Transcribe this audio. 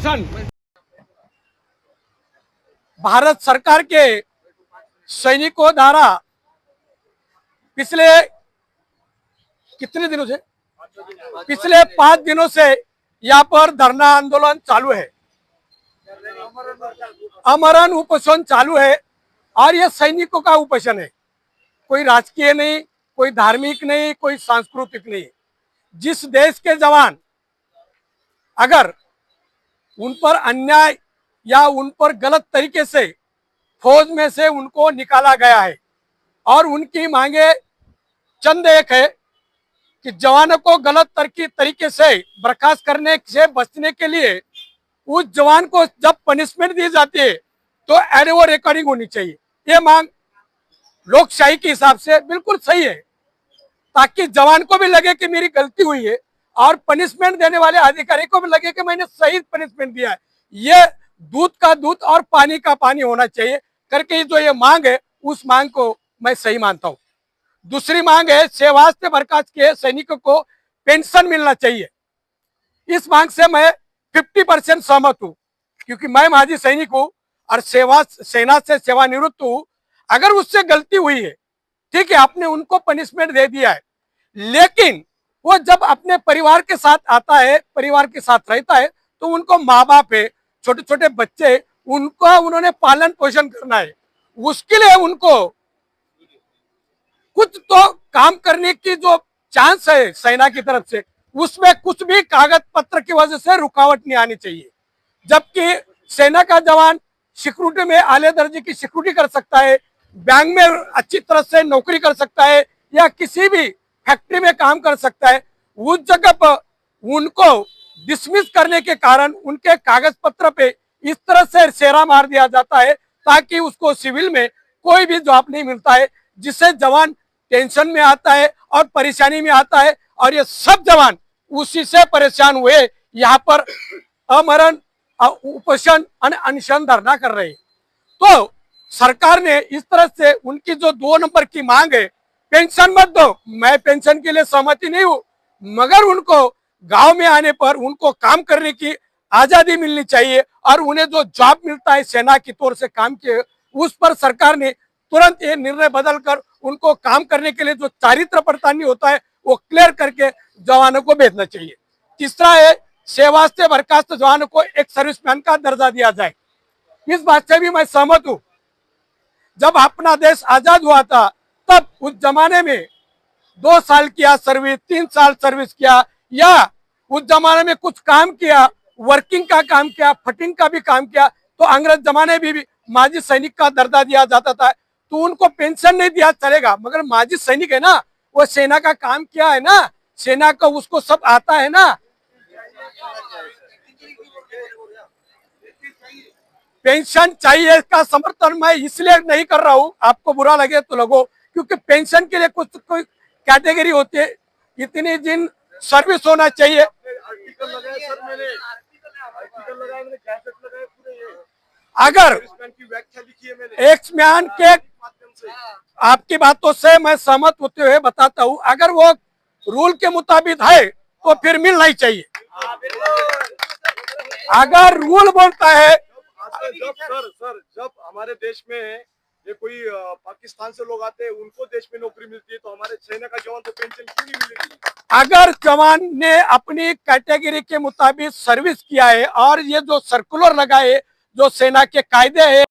Pension Bharat सरकार के सैनिकों द्वारा पिछले कितने दिनों से, पिछले 5 दिनों से यहाँ पर धरना आंदोलन चालू है, आमरण उपोषण चालू है। और ये सैनिकों का उपोषण है, कोई राजकीय नहीं, कोई धार्मिक नहीं, कोई सांस्कृतिक नहीं। जिस देश के जवान अगर उन पर अन्याय या उन पर गलत तरीके से फौज में से उनको निकाला गया है और उनकी मांगे चंद एक है कि जवानों को गलत तरीके से बर्खास्त करने से बचने के लिए उस जवान को जब पनिशमेंट दी जाती है तो ऑडियो रिकॉर्डिंग होनी चाहिए। ये मांग लोकशाही के हिसाब से बिल्कुल सही है, ताकि जवान को भी लगे कि मेरी गलती हुई है और पनिशमेंट देने वाले अधिकारी को भी लगे कि मैंने सही पनिशमेंट दिया है। ये दूध का दूध और पानी का पानी होना चाहिए करके जो ये मांग है, उस मांग को मैं सही मानता हूँ। दूसरी मांग है, सेवा से बर्खास्त किए सैनिकों को पेंशन मिलना चाहिए। इस मांग से मैं 50% सहमत हूँ, क्योंकि मैं माजी सैनिक हूँ और सेना से सेवानिवृत्त हूँ। अगर उससे गलती हुई है, ठीक है, आपने उनको पनिशमेंट दे दिया है, लेकिन वो जब अपने परिवार के साथ आता है, परिवार के साथ रहता है, तो उनको माँ बाप है, छोटे छोटे बच्चे, उनका उन्होंने पालन पोषण करना है। उसके लिए उनको कुछ तो काम करने की जो चांस है सेना की तरफ से, उसमें कुछ भी कागज पत्र की वजह से रुकावट नहीं आनी चाहिए। जबकि सेना का जवान सिक्योरिटी में आले दर्जे की सिक्योरिटी कर सकता है, बैंक में अच्छी तरह से नौकरी कर सकता है, या किसी भी फैक्ट्री में काम कर सकता है। उस जगह पर उनको डिसमिस करने के कारण उनके कागज पत्र पे इस तरह से सेरा मार दिया जाता है ताकि उसको सिविल में कोई भी जॉब नहीं मिलता है, जिससे जवान टेंशन में आता है और परेशानी में आता है। और ये सब जवान उसी से परेशान हुए यहाँ पर आमरण उपोषण अनशन धरना कर रहे हैं। तो सरकार ने इस तरह से उनकी जो 2 नंबर की मांग है, पेंशन मत दो, मैं पेंशन के लिए सहमति नहीं हूं, मगर उनको गांव में आने पर उनको काम करने की आजादी मिलनी चाहिए और उन्हें जो जॉब मिलता है सेना की तौर से काम के, उस पर सरकार ने तुरंत ये निर्णय बदलकर उनको काम करने के लिए जो चारित्र पड़ताल होता है वो क्लियर करके जवानों को भेजना चाहिए। तीसरा है, सेवा से बर्खास्त जवानों को एक सर्विसमैन का दर्जा दिया जाए। इस बात से भी मैं सहमत हूँ। जब अपना देश आजाद हुआ था तब उस जमाने में 2 साल किया सर्विस, 3 साल सर्विस किया, या उस जमाने में कुछ काम किया, वर्किंग का काम किया, फटिंग का भी काम किया, तो अंग्रेज जमाने में भी माजी सैनिक का दर्जा दिया जाता था। तो उनको पेंशन नहीं दिया चलेगा, मगर माजी सैनिक है ना, वो सेना का काम किया है ना, सेना का उसको सब आता है ना। पेंशन चाहिए का समर्थन मैं इसलिए नहीं कर रहा हूँ, आपको बुरा लगे तो लगो, क्योंकि पेंशन के लिए कुछ कोई कैटेगरी होती है, इतनी दिन सर्विस होना चाहिए। अगर एक्समैन के, आपकी बातों से मैं सहमत होते हुए बताता हूँ, अगर वो रूल के मुताबिक है तो फिर मिलना ही चाहिए। अगर रूल बोलता है, जब हमारे देश में ये कोई पाकिस्तान से लोग आते हैं, उनको देश में नौकरी मिलती है, तो हमारे सेना का जवान तो पेंशन क्यों नहीं मिलेगी? अगर जवान ने अपनी कैटेगरी के मुताबिक सर्विस किया है और ये जो सर्कुलर लगाए, जो सेना के कायदे है,